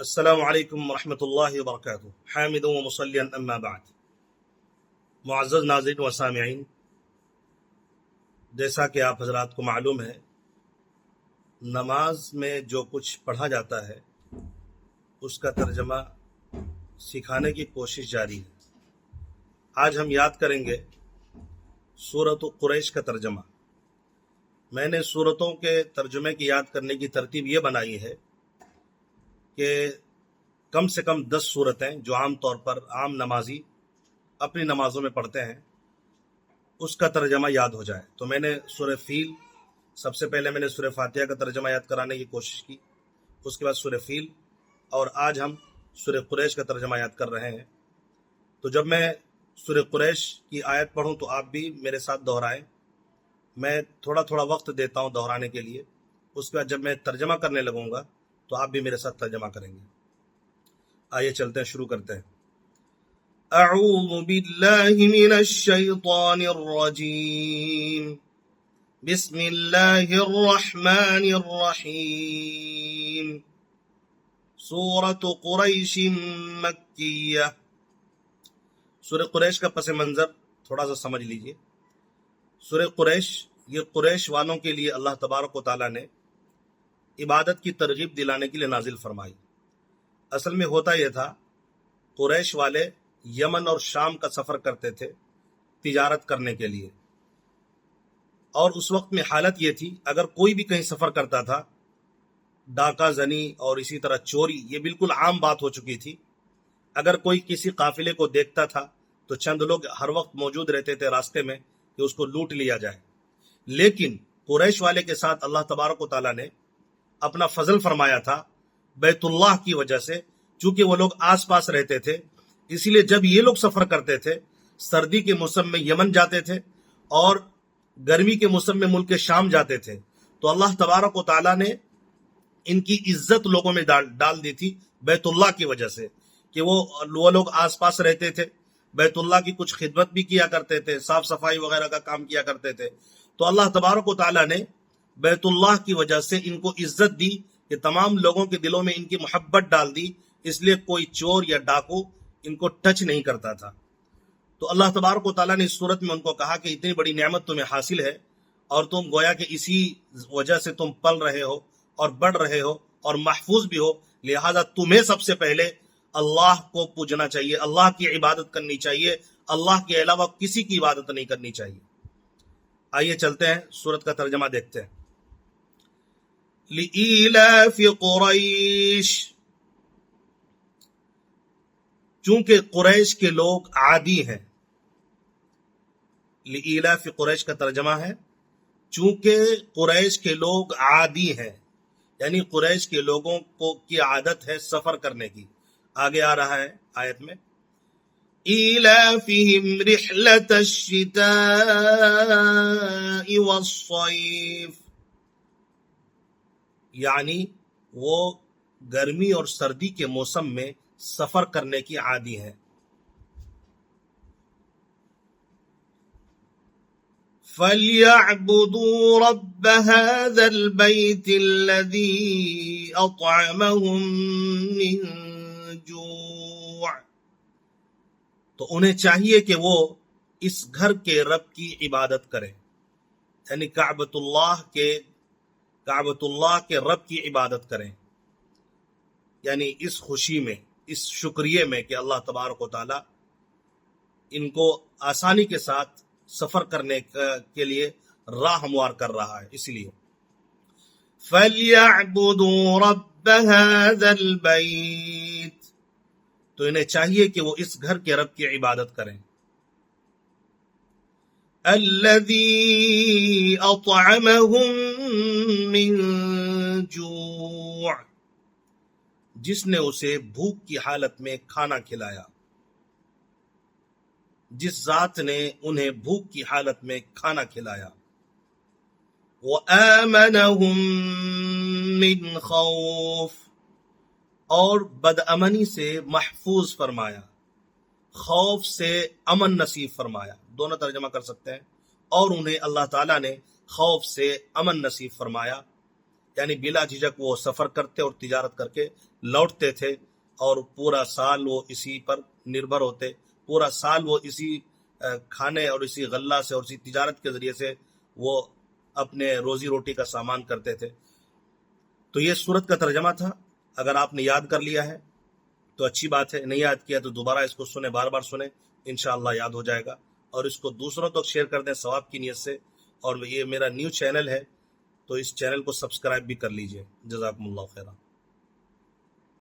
السلام علیکم ورحمۃ اللہ وبرکاتہ۔ حامد و مصلی اما بعد۔ معزز ناظرین و سامعین، جیسا کہ آپ حضرات کو معلوم ہے، نماز میں جو کچھ پڑھا جاتا ہے اس کا ترجمہ سکھانے کی کوشش جاری ہے۔ آج ہم یاد کریں گے سورۃ قریش کا ترجمہ۔ میں نے سورتوں کے ترجمے کی یاد کرنے کی ترتیب یہ بنائی ہے کہ کم سے کم 10 سورتیں جو عام طور پر عام نمازی اپنی نمازوں میں پڑھتے ہیں اس کا ترجمہ یاد ہو جائے۔ تو میں نے سورہ فیل، سب سے پہلے میں نے سورہ فاتحہ کا ترجمہ یاد کرانے کی کوشش کی، اس کے بعد سورہ فیل، اور آج ہم سورہ قریش کا ترجمہ یاد کر رہے ہیں۔ تو جب میں سورہ قریش کی آیت پڑھوں تو آپ بھی میرے ساتھ دہرائیں۔ میں تھوڑا تھوڑا وقت دیتا ہوں دہرانے کے لیے، اس کے بعد جب میں ترجمہ کرنے لگوں گا تو آپ بھی میرے ساتھ ترجمہ کریں گے۔ آئیے چلتے ہیں، شروع کرتے ہیں۔ اعوذ باللہ من الشیطان الرجیم، بسم اللہ الرحمن الرحیم۔ سورۃ قریش مکیہ۔ سورہ قریش کا پس منظر تھوڑا سا سمجھ لیجئے۔ سورہ قریش، یہ قریش والوں کے لیے اللہ تبارک و تعالیٰ نے عبادت کی ترغیب دلانے کے لیے نازل فرمائی۔ اصل میں ہوتا یہ تھا، قریش والے یمن اور شام کا سفر کرتے تھے تجارت کرنے کے لیے، اور اس وقت میں حالت یہ تھی، اگر کوئی بھی کہیں سفر کرتا تھا، ڈاکہ زنی اور اسی طرح چوری یہ بالکل عام بات ہو چکی تھی۔ اگر کوئی کسی قافلے کو دیکھتا تھا تو چند لوگ ہر وقت موجود رہتے تھے راستے میں کہ اس کو لوٹ لیا جائے۔ لیکن قریش والے کے ساتھ اللہ تبارک و تعالیٰ نے اپنا فضل فرمایا تھا بیت اللہ کی وجہ سے، چونکہ وہ لوگ آس پاس رہتے تھے، اسی لیے جب یہ لوگ سفر کرتے تھے، سردی کے موسم میں یمن جاتے تھے اور گرمی کے موسم میں ملک شام جاتے تھے، تو اللہ تبارک و تعالیٰ نے ان کی عزت لوگوں میں ڈال دی تھی بیت اللہ کی وجہ سے، کہ وہ لوگ آس پاس رہتے تھے، بیت اللہ کی کچھ خدمت بھی کیا کرتے تھے، صاف صفائی وغیرہ کا کام کیا کرتے تھے۔ تو اللہ تبارک و تعالیٰ نے بیت اللہ کی وجہ سے ان کو عزت دی کہ تمام لوگوں کے دلوں میں ان کی محبت ڈال دی، اس لیے کوئی چور یا ڈاکو ان کو ٹچ نہیں کرتا تھا۔ تو اللہ تبارک و تعالیٰ نے اس صورت میں ان کو کہا کہ اتنی بڑی نعمت تمہیں حاصل ہے اور تم گویا کہ اسی وجہ سے تم پل رہے ہو اور بڑھ رہے ہو اور محفوظ بھی ہو، لہذا تمہیں سب سے پہلے اللہ کو پوجنا چاہیے، اللہ کی عبادت کرنی چاہیے، اللہ کے علاوہ کسی کی عبادت نہیں کرنی چاہیے۔ آئیے چلتے ہیں، سورت کا ترجمہ دیکھتے ہیں۔ لِإِيلَافِ قُرَيْشٍ، چونکہ قریش کے لوگ عادی ہیں۔ لِإِيلَافِ قریش کا ترجمہ ہے چونکہ قریش کے لوگ عادی ہیں، یعنی قریش کے لوگوں کی عادت ہے سفر کرنے کی۔ آگے آ رہا ہے آیت میں، إِيلَافِهِمْ رِحْلَةَ الشِّتَاءِ وَالصَّيْفِ، یعنی وہ گرمی اور سردی کے موسم میں سفر کرنے کی عادی ہیں۔ فَلْيَعْبُدُوا رَبَّ هَذَا الْبَيْتِ الَّذِي أَطْعَمَهُم مِّن جُوعٍ، تو انہیں چاہیے کہ وہ اس گھر کے رب کی عبادت کریں، یعنی کعبۃ اللہ کے رب کی عبادت کریں، یعنی اس خوشی میں، اس شکریہ میں کہ اللہ تبارک و تعالی ان کو آسانی کے ساتھ سفر کرنے کے لیے راہ ہموار کر رہا ہے، اس لیے فَلْيَعْبُدُوا رَبَّ هَذَا الْبَيْتِ، تو انہیں چاہیے کہ وہ اس گھر کے رب کی عبادت کریں، الَّذِي أَطْعَمَهُم مِّن جُوعٍ، جس نے اسے بھوک کی حالت میں کھانا کھلایا، جس ذات نے انہیں بھوک کی حالت میں کھانا کھلایا، وَآمَنَهُم مِّن خَوْفٍ، اور بدامنی سے محفوظ فرمایا، خوف سے امن نصیب فرمایا، دونوں ترجمہ کر سکتے ہیں، اور انہیں اللہ تعالیٰ نے خوف سے امن نصیب فرمایا، یعنی بلا جھجک وہ سفر کرتے اور تجارت کر کے لوٹتے تھے، اور پورا سال وہ اسی پر نربھر ہوتے، پورا سال وہ اسی کھانے اور اسی غلہ سے اور اسی تجارت کے ذریعے سے وہ اپنے روزی روٹی کا سامان کرتے تھے۔ تو یہ سورت کا ترجمہ تھا۔ اگر آپ نے یاد کر لیا ہے تو اچھی بات ہے، نہیں یاد کیا تو دوبارہ اس کو سنیں، بار بار سنیں، انشاءاللہ یاد ہو جائے گا۔ اور اس کو دوسروں تک شیئر کر دیں ثواب کی نیت سے۔ اور یہ میرا نیو چینل ہے تو اس چینل کو سبسکرائب بھی کر لیجئے۔ جزاکم اللہ خیرہ۔